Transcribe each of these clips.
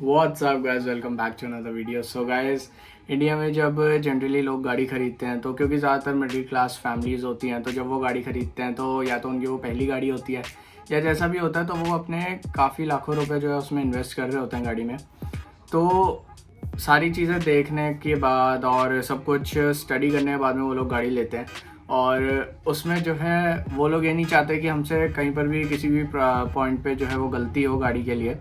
What's up guys, welcome back to another video. So guys, India में जब generally लोग गाड़ी खरीदते हैं तो क्योंकि ज़्यादातर मिडिल क्लास फैमिलीज़ होती हैं, तो जब वो गाड़ी खरीदते हैं तो या तो उनकी वो पहली गाड़ी होती है या जैसा भी होता है, तो वो अपने काफ़ी लाखों रुपए जो है उसमें इन्वेस्ट कर रहे होते हैं गाड़ी में। तो सारी चीज़ें देखने के बाद और सब कुछ स्टडी करने के बाद में वो लोग गाड़ी लेते हैं, और उसमें जो है वो लोग ये नहीं चाहते कि हमसे कहीं पर भी किसी भी पॉइंट पे जो है वो गलती हो गाड़ी के लिए।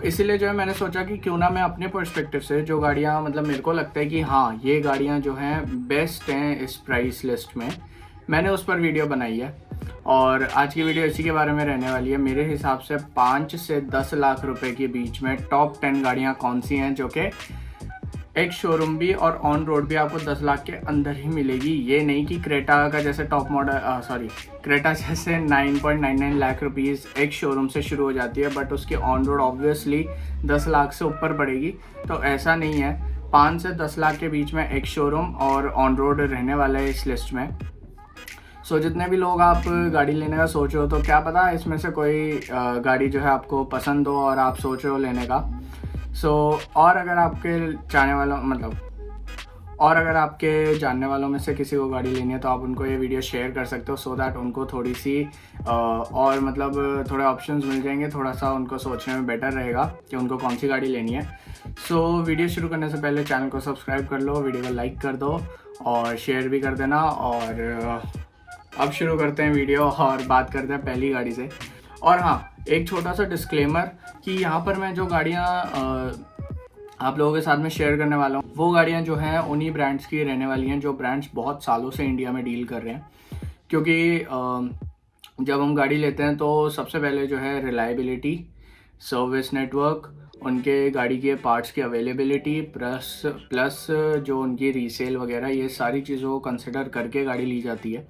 इसीलिए जो है मैंने सोचा कि क्यों ना मैं अपने पर्सपेक्टिव से जो गाड़ियाँ मतलब मेरे को लगता है कि हाँ ये गाड़ियाँ जो हैं बेस्ट हैं इस प्राइस लिस्ट में, मैंने उस पर वीडियो बनाई है। और आज की वीडियो इसी के बारे में रहने वाली है। मेरे हिसाब से 5 से 10 लाख रुपए के बीच में टॉप 10 गाड़ियाँ कौन सी हैं जो कि एक शोरूम भी और ऑन रोड भी आपको 10 लाख के अंदर ही मिलेगी। ये नहीं कि क्रेटा का जैसे टॉप मॉडल क्रेटा जैसे 9.99 लाख रुपीज़ एक शोरूम से शुरू हो जाती है, बट उसकी ऑन रोड ऑब्वियसली 10 लाख से ऊपर पड़ेगी। तो ऐसा नहीं है, 5 से 10 लाख के बीच में एक शोरूम और ऑन रोड रहने वाला है इस लिस्ट में। जितने भी लोग आप गाड़ी लेने का सोच रहे हो, तो क्या पता इसमें से कोई गाड़ी जो है आपको पसंद हो और आप सोच रहे हो लेने का। और अगर आपके अगर आपके जानने वालों में से किसी को गाड़ी लेनी है तो आप उनको ये वीडियो शेयर कर सकते हो, सो दैट उनको थोड़ी सी और मतलब थोड़े ऑप्शंस मिल जाएंगे, थोड़ा सा उनको सोचने में बेटर रहेगा कि उनको कौन सी गाड़ी लेनी है। वीडियो शुरू करने से पहले चैनल को सब्सक्राइब कर लो, वीडियो को लाइक कर दो और शेयर भी कर देना। और अब शुरू करते हैं वीडियो और बात करते हैं पहली गाड़ी से। और हाँ, एक छोटा सा डिस्क्लेमर कि यहाँ पर मैं जो गाड़ियाँ आप लोगों के साथ में शेयर करने वाला हूँ, वो गाड़ियाँ जो हैं उन्हीं ब्रांड्स की रहने वाली हैं जो ब्रांड्स बहुत सालों से इंडिया में डील कर रहे हैं। क्योंकि जब हम गाड़ी लेते हैं तो सबसे पहले जो है रिलायबिलिटी, सर्विस नेटवर्क, उनके गाड़ी के पार्ट्स की अवेलेबिलिटी प्लस जो उनकी रीसेल वगैरह, ये सारी चीज़ों को कंसिडर करके गाड़ी ली जाती है।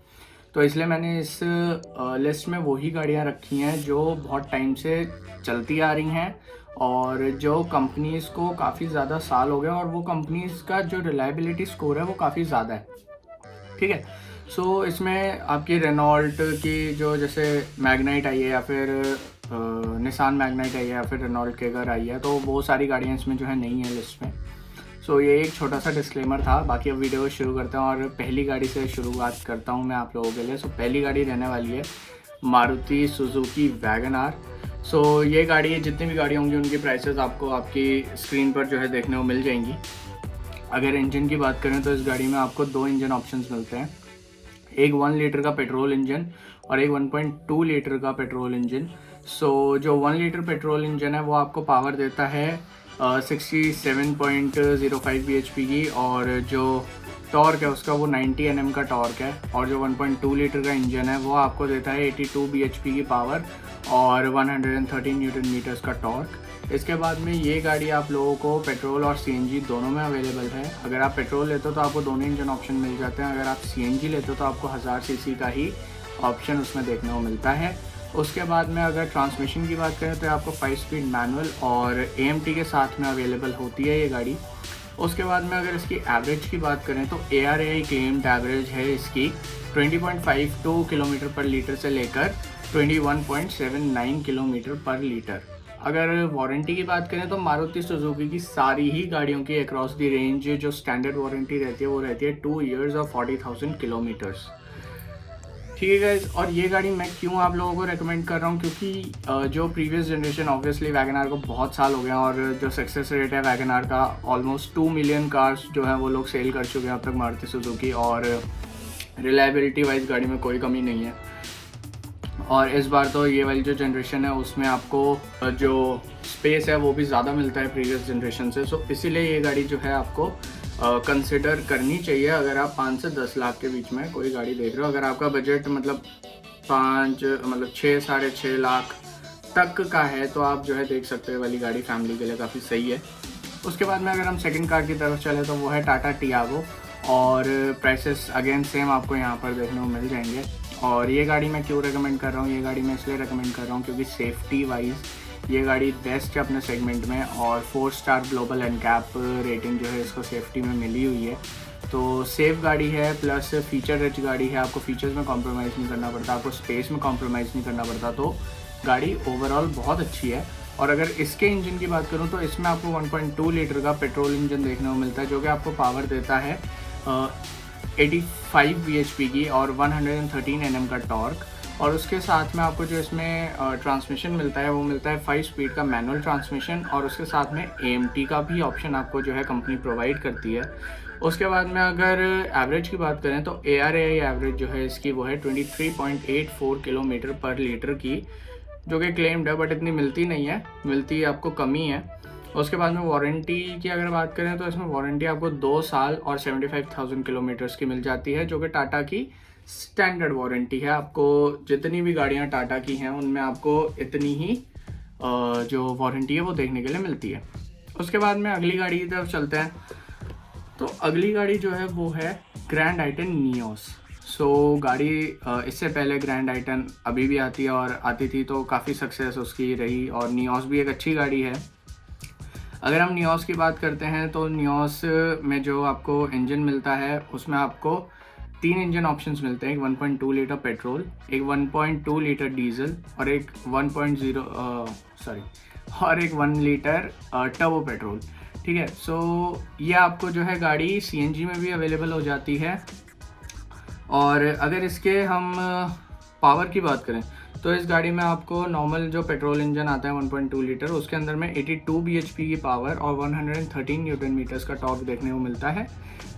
तो इसलिए मैंने इस लिस्ट में वही गाड़ियाँ रखी हैं जो बहुत टाइम से चलती आ रही हैं और जो कंपनीज़ को काफ़ी ज़्यादा साल हो गए और वो कंपनीज़ का जो रिलायबिलिटी स्कोर है वो काफ़ी ज़्यादा है। ठीक है। इसमें आपकी रेनॉल्ट की जो जैसे मैग्नाइट आई है या फिर निसान मैग्नाइट आई है या फिर रेनॉल्ट केगर आई है, तो वो सारी गाड़ियाँ इसमें जो है नहीं है लिस्ट में। ये एक छोटा सा डिस्क्लेमर था। बाकी अब वीडियो शुरू करते हैं और पहली गाड़ी से शुरुआत करता हूँ मैं आप लोगों के लिए। पहली गाड़ी रहने वाली है मारुति सुजुकी वैगन आर। ये गाड़ी, जितनी भी गाड़ी होंगी उनकी प्राइसेस आपको आपकी स्क्रीन पर जो है देखने को मिल जाएंगी। अगर इंजन की बात करें तो इस गाड़ी में आपको 2 इंजन ऑप्शंस मिलते हैं, एक 1 लीटर का पेट्रोल इंजन और एक 1.2 लीटर का पेट्रोल इंजन। जो 1 लीटर पेट्रोल इंजन है वो आपको पावर देता है 67.05 bhp की, और जो टॉर्क है उसका वो 90 Nm का टॉर्क है। और जो 1.2 लीटर का इंजन है वो आपको देता है 82 bhp की पावर और 113 न्यूटन मीटर्स का टॉर्क। इसके बाद में ये गाड़ी आप लोगों को पेट्रोल और सीएनजी दोनों में अवेलेबल है। अगर आप पेट्रोल लेते हो तो आपको दोनों इंजन ऑप्शन मिल जाते हैं, अगर आप सीएनजी लेते हो तो आपको 1000 सीसी का ही ऑप्शन उसमें देखने को मिलता है। उसके बाद में अगर ट्रांसमिशन की बात करें तो आपको 5 स्पीड मैनुअल और AMT के साथ में अवेलेबल होती है ये गाड़ी। उसके बाद में अगर इसकी एवरेज की बात करें तो ARAI क्लेम्ड एवरेज है इसकी 20.52 किलोमीटर पर लीटर से लेकर 21.79 किलोमीटर पर लीटर। अगर वारंटी की बात करें तो मारुति सुजुकी की सारी ही गाड़ियों की अक्रॉस द रेंज जो स्टैंडर्ड वारंटी रहती है वो रहती है 2 ईयर्स और 40,000 किलोमीटर्स। ठीक है गाइस, और ये गाड़ी मैं क्यों आप लोगों को रेकमेंड कर रहा हूँ, क्योंकि जो previous generation obviously wagon R को बहुत साल हो गए हैं और जो सक्सेस रेट है वैगन आर का ऑलमोस्ट 2 मिलियन कार्स जो है वो लोग सेल कर चुके हैं अब तक मारुति सुजुकी, और रिलायबिलिटी वाइज गाड़ी में कोई कमी नहीं है। और इस बार तो ये वाली जो जनरेशन है उसमें आपको जो स्पेस है वो भी ज़्यादा मिलता है प्रीवियस जनरेशन से। इसीलिए ये गाड़ी जो है आपको कंसिडर करनी चाहिए अगर आप 5 से 10 लाख के बीच में कोई गाड़ी देख रहे हो। अगर आपका बजट मतलब 6 साढ़े 6 लाख तक का है तो आप जो है देख सकते हो, वाली गाड़ी फैमिली के लिए काफ़ी सही है। उसके बाद में अगर हम सेकंड कार की तरफ चले तो वो है टाटा टियागो, और प्राइसेस अगेन सेम आपको यहाँ पर देखने को मिल जाएंगे। और ये गाड़ी मैं क्यों रेकमेंड कर रहा हूँ, ये गाड़ी मैं इसलिए रेकमेंड कर रहा हूँ क्योंकि सेफ्टी वाइज ये गाड़ी बेस्ट है अपने सेगमेंट में, और 4 स्टार ग्लोबल एनकैप रेटिंग जो है इसको सेफ्टी में मिली हुई है। तो सेफ गाड़ी है, प्लस फीचर रिच गाड़ी है, आपको फीचर्स में कॉम्प्रोमाइज़ नहीं करना पड़ता, आपको स्पेस में कॉम्प्रोमाइज़ नहीं करना पड़ता। तो गाड़ी ओवरऑल बहुत अच्छी है। और अगर इसके इंजन की बात करूँ तो इसमें आपको 1.2 लीटर का पेट्रोल इंजन देखने को मिलता है, जो कि आपको पावर देता है 85 bhp की और 113 Nm का टॉर्क। और उसके साथ में आपको जो इसमें ट्रांसमिशन मिलता है वो मिलता है 5 स्पीड का मैनुअल ट्रांसमिशन, और उसके साथ में AMT का भी ऑप्शन आपको जो है कंपनी प्रोवाइड करती है। उसके बाद में अगर एवरेज की बात करें तो ARAI एवरेज जो है इसकी वो है 23.84 किलोमीटर पर लीटर की, जो कि क्लेम्ड है बट इतनी मिलती नहीं है, मिलती आपको कमी है। उसके बाद में वारंटी की अगर बात करें तो इसमें वारंटी आपको 2 साल और 75,000 किलोमीटर्स की मिल जाती है, जो कि टाटा की स्टैंडर्ड वारंटी है। आपको जितनी भी गाड़ियां टाटा की हैं उनमें आपको इतनी ही जो वारंटी है वो देखने के लिए मिलती है। उसके बाद में अगली गाड़ी की तरफ चलते हैं। तो अगली गाड़ी जो है वो है ग्रैंड आइटन नियोस। गाड़ी इससे पहले ग्रैंड आइटन अभी भी आती है और आती थी तो काफ़ी सक्सेस उसकी रही, और नियोस भी एक अच्छी गाड़ी है। अगर हम नियोस की बात करते हैं तो नियोस में जो आपको इंजन मिलता है उसमें आपको 3 इंजन ऑप्शंस मिलते हैं, एक 1.2 लीटर पेट्रोल, एक 1.2 लीटर डीजल और एक 1 लीटर टर्बो पेट्रोल। ठीक है, ये आपको जो है गाड़ी CNG में भी अवेलेबल हो जाती है। और अगर इसके हम पावर की बात करें तो इस गाड़ी में आपको नॉर्मल जो पेट्रोल इंजन आता है 1.2 लीटर, उसके अंदर में 82 bhp की पावर और 113 न्यूटन मीटर्स का टॉर्क देखने को मिलता है।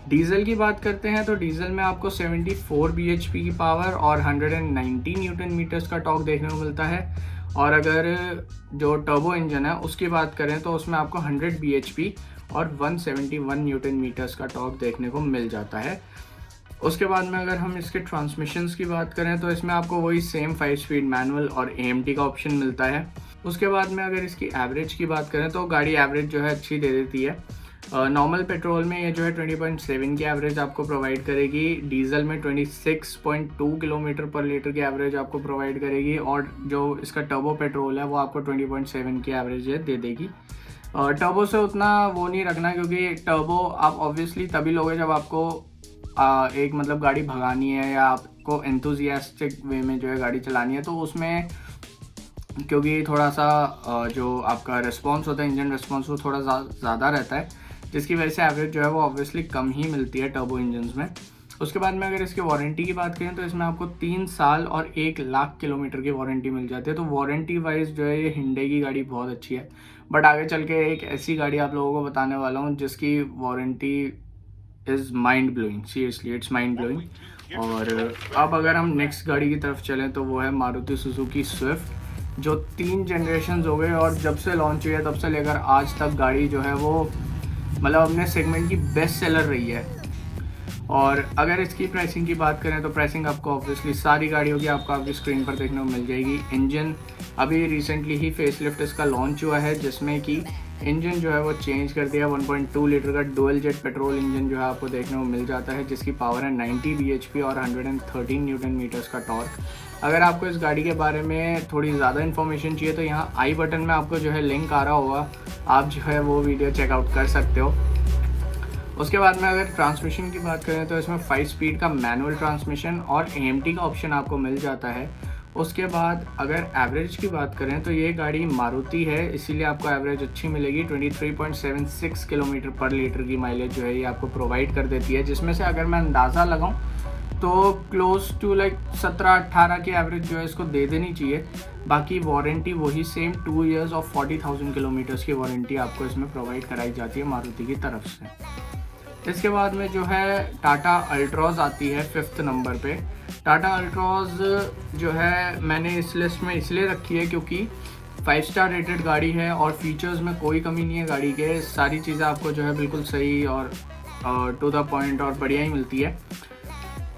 डीजल की बात करते हैं तो डीजल में आपको 74 bhp की पावर और 190 न्यूटन मीटर्स का टॉर्क देखने को मिलता है। और अगर जो टर्बो इंजन है उसकी बात करें तो उसमें आपको 100 bhp और 171 न्यूटन मीटर्स का टॉर्क देखने को मिल जाता है। उसके बाद में अगर हम इसके ट्रांसमिशंस की बात करें तो इसमें आपको वही सेम 5 स्पीड मैनुअल और AMT का ऑप्शन मिलता है। उसके बाद में अगर इसकी एवरेज की बात करें तो गाड़ी एवरेज जो है अच्छी दे देती है। नॉर्मल पेट्रोल में ये जो है 20.7 की एवरेज आपको प्रोवाइड करेगी, डीजल में 26.2 किलोमीटर पर लीटर की एवरेज आपको प्रोवाइड करेगी, और जो इसका टर्बो पेट्रोल है वो आपको 20.7 की एवरेज दे देगी। टर्बो से उतना वो नहीं रखना, क्योंकि टर्बो आप ऑब्वियसली तभी लोगे जब आपको एक मतलब गाड़ी भगानी है या आपको एंथुजियास्टिक वे में जो है गाड़ी चलानी है, तो उसमें क्योंकि थोड़ा सा जो आपका रिस्पॉन्स होता है, इंजन रिस्पॉन्स, वो थोड़ा ज़्यादा रहता है, जिसकी वजह से एवरेज जो है वो ऑब्वियसली कम ही मिलती है टर्बो इंजन्स में। उसके बाद में अगर इसकी वारंटी की बात करें तो इसमें आपको 3 साल और 1 लाख किलोमीटर की वारंटी मिल जाती है। तो वारंटी वाइज जो है ये हिंडे की गाड़ी बहुत अच्छी है। बट आगे चल के एक ऐसी गाड़ी आप लोगों को बताने वाला हूँ जिसकी warranty is mind blowing, seriously it's mind blowing. और अब अगर हम नेक्स्ट गाड़ी की तरफ चलें तो वो है मारुति सुजुकी स्विफ्ट, जो 3 जनरेशन हो गए और जब से लॉन्च हुई है तब से लेकर आज तक गाड़ी जो है वो मतलब अपने सेगमेंट की बेस्ट सेलर रही है। और अगर इसकी प्राइसिंग की बात करें तो प्राइसिंग आपको ऑब्वियसली सारी गाड़ियों की आपकी स्क्रीन पर देखने को मिल जाएगी। इंजन अभी रिसेंटली ही फेसलिफ्ट इसका लॉन्च हुआ है, जिसमें कि इंजन जो है वो चेंज कर दिया। 1.2 लीटर का डुअल जेट पेट्रोल इंजन जो है आपको देखने को मिल जाता है, जिसकी पावर है 90 bhp और 113 न्यूटन मीटर्स का टॉर्क। अगर आपको इस गाड़ी के बारे में थोड़ी ज़्यादा इन्फॉर्मेशन चाहिए तो यहाँ आई बटन में आपको जो है लिंक आ रहा होगा, आप जो है वो वीडियो चेकआउट कर सकते हो। उसके बाद में अगर ट्रांसमिशन की बात करें तो इसमें 5 स्पीड का मैनुअल ट्रांसमिशन और AMT का ऑप्शन आपको मिल जाता है। उसके बाद अगर एवरेज की बात करें तो ये गाड़ी मारुति है, इसीलिए आपको एवरेज अच्छी मिलेगी। 23.76 किलोमीटर पर लीटर की माइलेज जो है ये आपको प्रोवाइड कर देती है, जिसमें से अगर मैं अंदाज़ा लगाऊं तो क्लोज टू लाइक 17-18 की एवरेज जो है इसको दे देनी चाहिए। बाकी वारंटी वही सेम 2 ईयर्स और 40,000 किलोमीटर्स की वारंटी आपको इसमें प्रोवाइड कराई जाती है मारुति की तरफ से। इसके बाद में जो है टाटा अल्ट्रॉज आती है 5th नंबर पे। टाटा अल्ट्रॉज जो है मैंने इस लिस्ट में इसलिए रखी है क्योंकि 5 स्टार रेटेड गाड़ी है और फीचर्स में कोई कमी नहीं है गाड़ी के, सारी चीज़ें आपको जो है बिल्कुल सही और टू द पॉइंट और बढ़िया ही मिलती है।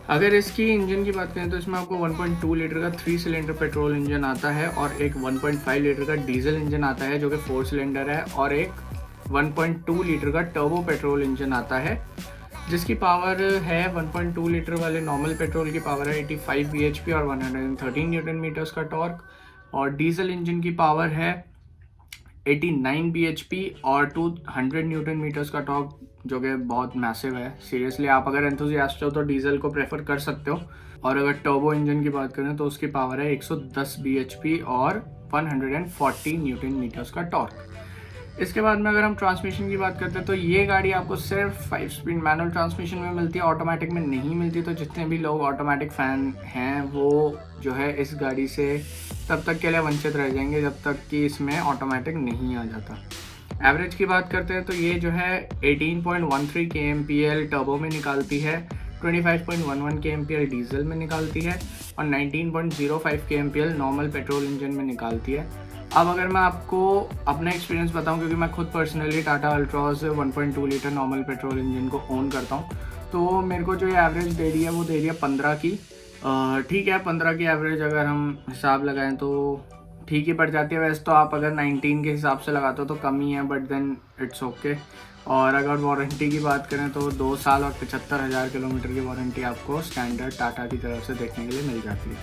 अगर इसकी इंजन की बात करें तो इसमें आपको 1.2 लीटर का 3 सिलेंडर पेट्रोल इंजन आता है और एक 1.5 लीटर का डीजल इंजन आता है जो कि 4 सिलेंडर है, और एक 1.2 लीटर का टर्बो पेट्रोल इंजन आता है जिसकी पावर है 1.2 लीटर वाले नॉर्मल पेट्रोल की पावर है 85 bhp और 113 न्यूटन मीटर्स का टॉर्क, और डीजल इंजन की पावर है 89 bhp और 200 न्यूटन मीटर्स का टॉर्क, जो कि बहुत मैसिव है। सीरियसली आप अगर एंथुसियास्ट हो तो डीजल को प्रेफर कर सकते हो। और अगर टर्बो इंजन की बात करें तो उसकी पावर है 110 bhp और 140 न्यूटन मीटर्स का टॉर्क। इसके बाद में अगर हम ट्रांसमिशन की बात करते हैं तो ये गाड़ी आपको सिर्फ 5 स्पीड मैनुअल ट्रांसमिशन में मिलती है, ऑटोमेटिक में नहीं मिलती। तो जितने भी लोग ऑटोमेटिक फ़ैन हैं वो जो है इस गाड़ी से तब तक के लिए वंचित रह जाएंगे जब तक कि इसमें ऑटोमेटिक नहीं आ जाता। एवरेज की बात करते हैं तो ये जो है 18.13 kmpl टर्बो में निकालती है, 25.11 kmpl डीजल में निकालती है और 19.05 kmpl नॉर्मल पेट्रोल इंजन में निकालती है। अब अगर मैं आपको अपना एक्सपीरियंस बताऊं, क्योंकि मैं खुद personally Tata Altroz 1.2 litre normal petrol engine को ओन करता हूं, तो मेरे को जो ये एवरेज दे रही है वो दे रही है 15 की। ठीक है, 15 की एवरेज अगर हम हिसाब लगाएं तो ठीक ही पड़ जाती है। वैसे तो आप अगर 19 के हिसाब से लगाते हो तो कम ही है, बट देन इट्स ओके। और अगर वारंटी की बात करें तो 2 साल और 75,000 किलोमीटर की वारंटी आपको स्टैंडर्ड टाटा की तरफ से देखने के लिए मिल जाती है।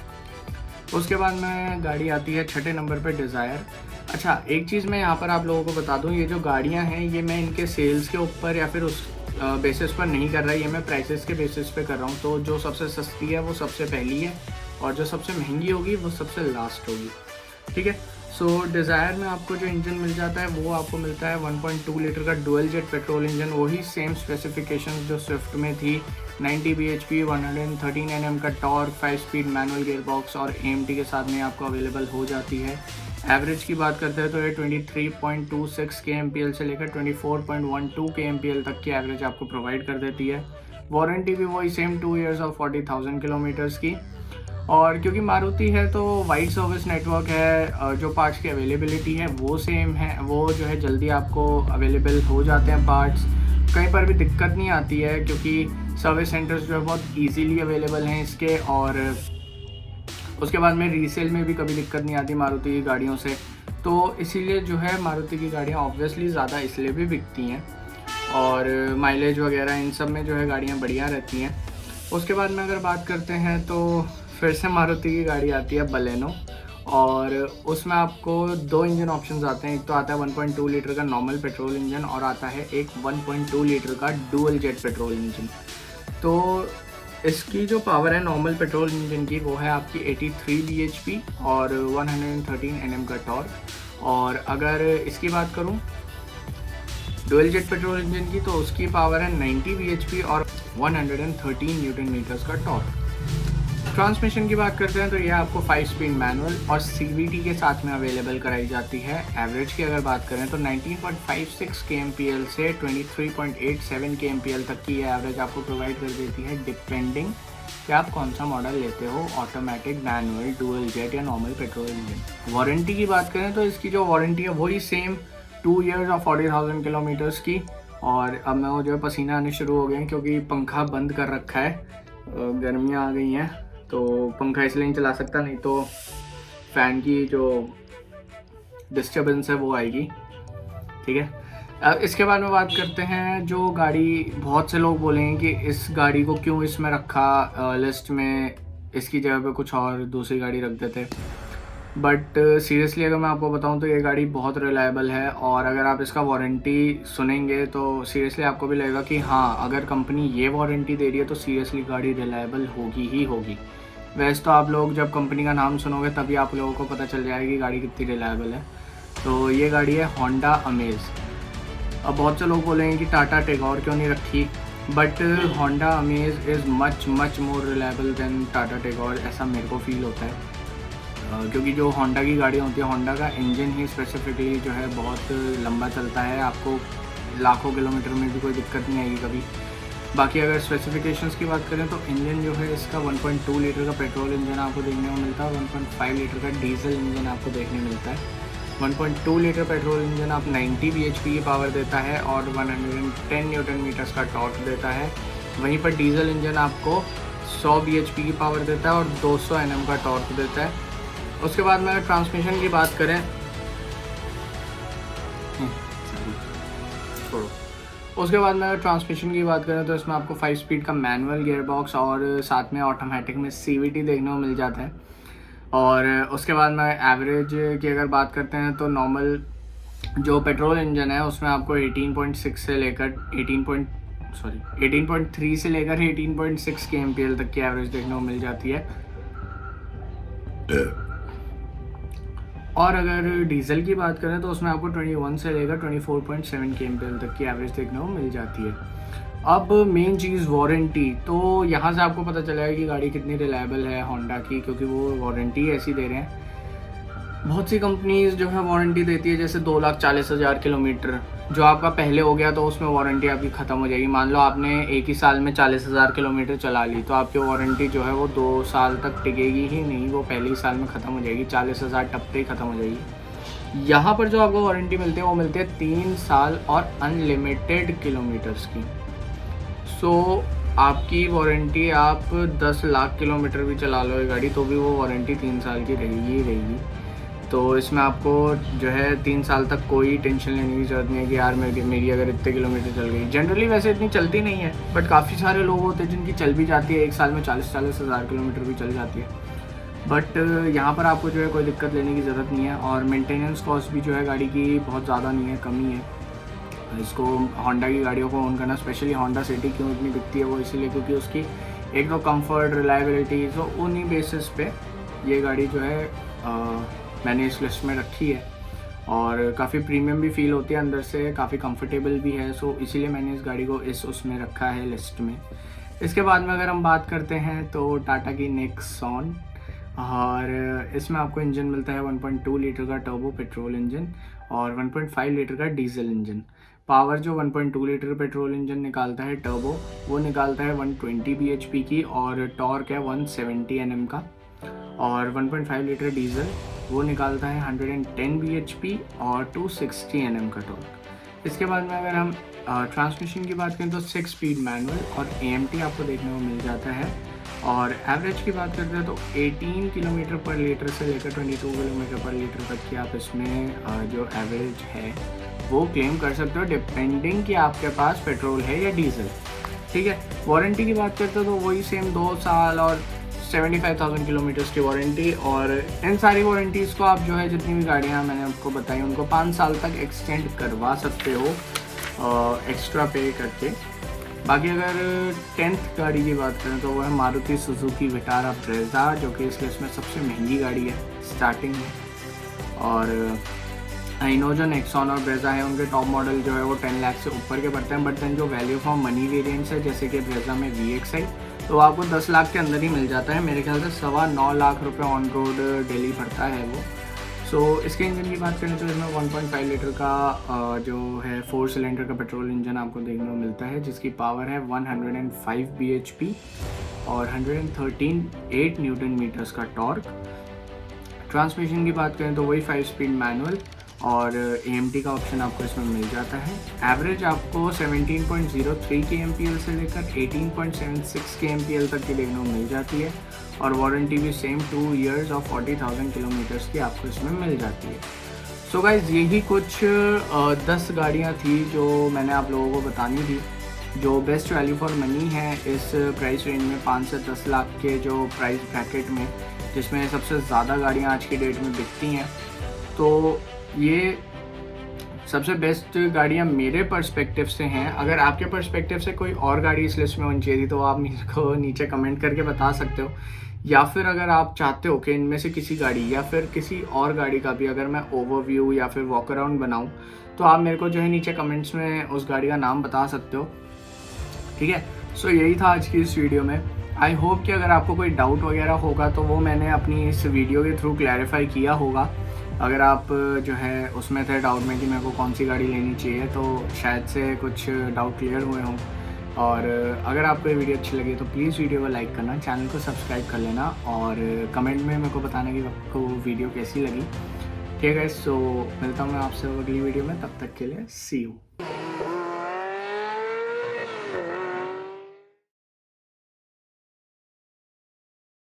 उसके बाद में गाड़ी आती है 6ठे नंबर पे डिज़ायर। अच्छा, एक चीज़ मैं यहाँ पर आप लोगों को बता दूँ, ये जो गाड़ियाँ हैं ये मैं इनके सेल्स के ऊपर या फिर उस बेसिस पर नहीं कर रहा, ये मैं प्राइसेस के बेसिस पे कर रहा हूँ। तो जो सबसे सस्ती है वो सबसे पहली है और जो सबसे महंगी होगी वो सबसे लास्ट होगी, ठीक है। सो डिज़ायर में आपको जो इंजन मिल जाता है वो आपको मिलता है 1.2 लीटर का डुअल जेट पेट्रोल इंजन, वही सेम स्पेसिफिकेशंस जो स्विफ्ट में थी, 90 bhp, 113 Nm का torque, 5 speed manual gear box और AMT के साथ में आपको अवेलेबल हो जाती है। एवरेज की बात करते हैं तो ये 23.26 kmpl से लेकर 24.12 kmpl तक की एवरेज आपको प्रोवाइड कर देती है। वारंटी भी वही सेम 2 ईयर्स और 40,000 किलोमीटर्स की। और क्योंकि मारुति है तो वाइड सर्विस नेटवर्क है, जो पार्ट्स की अवेलेबिलिटी है वो सेम है, वो जो है जल्दी आपको अवेलेबल हो जाते हैं पार्ट्स। कहीं पर भी दिक्कत नहीं आती है क्योंकि सर्विस सेंटर्स जो है बहुत इजीली अवेलेबल हैं इसके। और उसके बाद में रीसेल में भी कभी दिक्कत नहीं आती मारुति की गाड़ियों से। तो इसीलिए जो है मारुति की गाड़ियाँ ऑब्वियसली ज़्यादा इसलिए भी बिकती हैं और माइलेज वगैरह इन सब में जो है गाड़ियाँ बढ़िया रहती हैं। उसके बाद में अगर बात करते हैं तो फिर से मारुति की गाड़ी आती है बलेनो, और उसमें आपको 2 इंजन ऑप्शंस आते हैं। एक तो आता है 1.2 लीटर का नॉर्मल पेट्रोल इंजन और आता है एक 1.2 लीटर का डुअल जेट पेट्रोल इंजन। तो इसकी जो पावर है नॉर्मल पेट्रोल इंजन की वो है आपकी 83 bhp और 113 Nm का टॉर्क। और अगर इसकी बात करूं डुअल जेट पेट्रोल इंजन की तो उसकी पावर है 90 bhp और 113 न्यूटन मीटर्स का टॉर्क। ट्रांसमिशन की बात करते हैं तो यह आपको 5 स्पीड मैनुअल और CVT के साथ में अवेलेबल कराई जाती है। एवरेज की अगर बात करें तो 19.56 kmpl से 23.87 kmpl तक की यह एवरेज आपको प्रोवाइड कर देती है, डिपेंडिंग कि आप कौन सा मॉडल लेते हो, ऑटोमेटिक, मैनुअल, डुअल जेट या नॉर्मल पेट्रोल इंजन। वारंटी की बात करें तो इसकी जो वारंटी है वही सेम 2 ईयर्स और 40,000 किलोमीटर्स की। और अब मैं वो जो है पसीना आने शुरू हो गए हैं क्योंकि पंखा बंद कर रखा है, गर्मियाँ आ गई हैं तो पंखा इसलिए नहीं चला सकता, नहीं तो फ़ैन की जो डिस्टर्बेंस है वो आएगी, ठीक है। अब इसके बाद में बात करते हैं जो गाड़ी, बहुत से लोग बोलेंगे कि इस गाड़ी को क्यों इसमें रखा लिस्ट में, इसकी जगह पे कुछ और दूसरी गाड़ी रख देते। बट सीरियसली अगर मैं आपको बताऊं तो ये गाड़ी बहुत रिलायबल है और अगर आप इसका वारंटी सुनेंगे तो सीरियसली आपको भी लगेगा कि हाँ, अगर कंपनी ये वारंटी दे रही है तो सीरियसली गाड़ी रिलायबल होगी ही होगी। वैसे तो आप लोग जब कंपनी का नाम सुनोगे तभी आप लोगों को पता चल जाएगा कि गाड़ी कितनी रिलायबल है। तो ये गाड़ी है होंडा अमेज। अब बहुत से लोग बोलेंगे कि टाटा टिगोर क्यों नहीं रखी, but Honda Amaze is much more reliable than Tata Tigor, ऐसा मेरे को फील होता है। क्योंकि जो होंडा की गाड़ियाँ होती है, होंडा का इंजन ही स्पेसिफिकली जो है बहुत लंबा चलता है, आपको लाखों किलोमीटर में भी कोई दिक्कत नहीं आएगी कभी। बाकी अगर स्पेसिफिकेशंस की बात करें तो इंजन जो है इसका 1.2 लीटर का पेट्रोल इंजन आपको देखने को मिलता है, 1.5 लीटर का डीजल इंजन आपको देखने मिलता है। 1.2 लीटर पेट्रोल इंजन आप 90 bhp की पावर देता है और 110 न्यूटन मीटर्स का टॉर्क देता है। वहीं पर डीजल इंजन आपको 100 bhp की पावर देता है और 200 Nm का टॉर्क देता है। उसके बाद में अगर ट्रांसमिशन की बात करें उसके बाद में अगर ट्रांसमिशन की बात करें तो इसमें आपको 5 स्पीड का मैनुअल गियर बॉक्स और साथ में ऑटोमेटिक में CVT देखने को मिल जाता है। और उसके बाद में एवरेज की अगर बात करते हैं तो नॉर्मल जो पेट्रोल इंजन है उसमें आपको 18.6 से लेकर 18.3 से लेकर 18.6 kmpl तक की एवरेज देखने को मिल जाती है। और अगर डीजल की बात करें तो उसमें आपको 21 से लेकर 24.7 kmpl तक की एवरेज देखने को मिल जाती है। अब मेन चीज़ वारंटी, तो यहाँ से आपको पता चलेगा कि गाड़ी कितनी रिलायबल है होंडा की, क्योंकि वो वारंटी ऐसी दे रहे हैं। बहुत सी कंपनीज जो है वारंटी देती है, जैसे 2,40,000 किलोमीटर जो आपका पहले हो गया तो उसमें वारंटी आपकी ख़त्म हो जाएगी। मान लो आपने एक ही साल में 40,000 किलोमीटर चला ली तो आपकी वारंटी जो है वो 2 साल तक टिकेगी ही नहीं, वो पहले ही साल में ख़त्म हो जाएगी, 40,000 टपते ही ख़त्म हो जाएगी। यहाँ पर जो आपको वारंटी मिलती है वो मिलती है 3 साल और अनलिमिटेड किलोमीटर्स की। सो आपकी वारंटी आप 10 लाख किलोमीटर भी चला लो ये गाड़ी तो भी वो वारंटी 3 साल की रहेगी ही रहेगी। तो इसमें आपको जो है 3 साल तक कोई टेंशन लेने की ज़रूरत नहीं है कि यार मेरी अगर इतने किलोमीटर चल गई। जनरली वैसे इतनी चलती नहीं है, बट काफ़ी सारे लोग होते हैं जिनकी चल भी जाती है, एक साल में 40,000 किलोमीटर भी चल जाती है। बट यहाँ पर आपको जो है कोई दिक्कत लेने की ज़रूरत नहीं है। और मेंटेनेंस कॉस्ट भी जो है गाड़ी की बहुत ज़्यादा नहीं है, कम ही है। इसको होंडा की गाड़ियों को ओन करना, स्पेशली होंडा सिटी क्यों इतनी बिकती है वो इसीलिए क्योंकि उसकी एक तो कम्फर्ट, रिलायबिलिटी, तो उन्हीं बेसिस पे ये गाड़ी जो है मैंने इस लिस्ट में रखी है। और काफ़ी प्रीमियम भी फील होती है अंदर से, काफ़ी कंफर्टेबल भी है। सो इसीलिए मैंने इस गाड़ी को उसमें रखा है लिस्ट में। इसके बाद में अगर हम बात करते हैं तो टाटा की नेक्सॉन, और इसमें आपको इंजन मिलता है 1.2 लीटर का टर्बो पेट्रोल इंजन और 1.5 लीटर का डीजल इंजन। पावर जो 1.2 लीटर पेट्रोल इंजन निकालता है टर्बो, वो निकालता है 120 bhp की, और टॉर्क है 170 Nm का। और 1.5 लीटर डीजल वो निकालता है 110 bhp और 260 Nm का टॉर्क। इसके बाद में अगर हम ट्रांसमिशन की बात करें तो 6 स्पीड मैनुअल और AMT आपको देखने को मिल जाता है। और एवरेज की बात करते हैं तो 18 किलोमीटर पर लीटर से लेकर 22 किलोमीटर पर लीटर तक की आप इसमें जो एवरेज है वो क्लेम कर सकते हो, डिपेंडिंग कि आपके पास पेट्रोल है या डीजल। ठीक है। वारंटी की बात करते हो तो वही सेम 2 साल और 75,000 किलोमीटर्स की वारंटी। और इन सारी वारंटीज़ को आप जो है जितनी भी गाड़ियाँ मैंने आपको बताई उनको 5 साल तक एक्सटेंड करवा सकते हो एक्स्ट्रा पे करके। बाकी अगर 10th गाड़ी की बात करें तो वो है मारुति सुजुकी विटारा ब्रेजा, जो कि इस लिस्ट में सबसे महंगी गाड़ी है स्टार्टिंग में। और आई नो जो नेक्सॉन और ब्रेजा है उनके टॉप मॉडल जो है वो 10 लाख से ऊपर के पड़ते हैं, बट देन जो वैल्यू फॉर मनी वेरिएंट्स है जैसे कि ब्रेजा में VXI तो आपको 10 लाख के अंदर ही मिल जाता है। मेरे ख्याल से 9.25 लाख रुपए ऑन रोड डेली पड़ता है वो। सो इसके इंजन की बात करें तो इसमें 1.5 लीटर का जो है 4 सिलेंडर का पेट्रोल इंजन आपको देखने को मिलता है, जिसकी पावर है 105 bhp और 113 न्यूटन मीटर्स का टॉर्क। ट्रांसमिशन की बात करें तो वही 5 स्पीड मैनुअल और AMT का ऑप्शन आपको इसमें मिल जाता है। एवरेज आपको 17.03 kmpl से लेकर 18.76 kmpl तक की देखने को मिल जाती है। और वारंटी भी सेम 2 years और 40,000 किलोमीटर्स की आपको इसमें मिल जाती है। सो गाइज यही कुछ 10 गाड़ियाँ थी जो मैंने आप लोगों को बतानी थी, जो बेस्ट वैल्यू फॉर मनी है इस प्राइस रेंज में 5 से 10 लाख के जो प्राइस ब्रैकेट में, जिसमें सबसे ज़्यादा गाड़ियाँ आज की डेट में बिकती हैं। तो ये सबसे बेस्ट गाड़ियाँ मेरे पर्सपेक्टिव से हैं। अगर आपके पर्सपेक्टिव से कोई और गाड़ी इस लिस्ट में होनी चाहिए थी तो आप मेरे को नीचे कमेंट करके बता सकते हो, या फिर अगर आप चाहते हो कि इनमें से किसी गाड़ी या फिर किसी और गाड़ी का भी अगर मैं ओवरव्यू या फिर वॉक अराउंड बनाऊँ तो आप मेरे को जो है नीचे कमेंट्स में उस गाड़ी का नाम बता सकते हो। ठीक है। सो यही था आज की इस वीडियो में। आई होप कि अगर आपको कोई डाउट वगैरह होगा तो वो मैंने अपनी इस वीडियो के थ्रू क्लैरिफाई किया होगा। अगर आप जो है उसमें थे डाउट में कि मेरे को कौन सी गाड़ी लेनी चाहिए तो शायद से कुछ डाउट क्लियर हुए हों। और अगर आपको ये वीडियो अच्छी लगी तो प्लीज़ वीडियो को लाइक करना, चैनल को सब्सक्राइब कर लेना और कमेंट में मेरे को बताना कि आपको वीडियो कैसी लगी। ठीक है। सो मिलता हूँ मैं आपसे अगली वीडियो में, तब तक के लिए सी यू।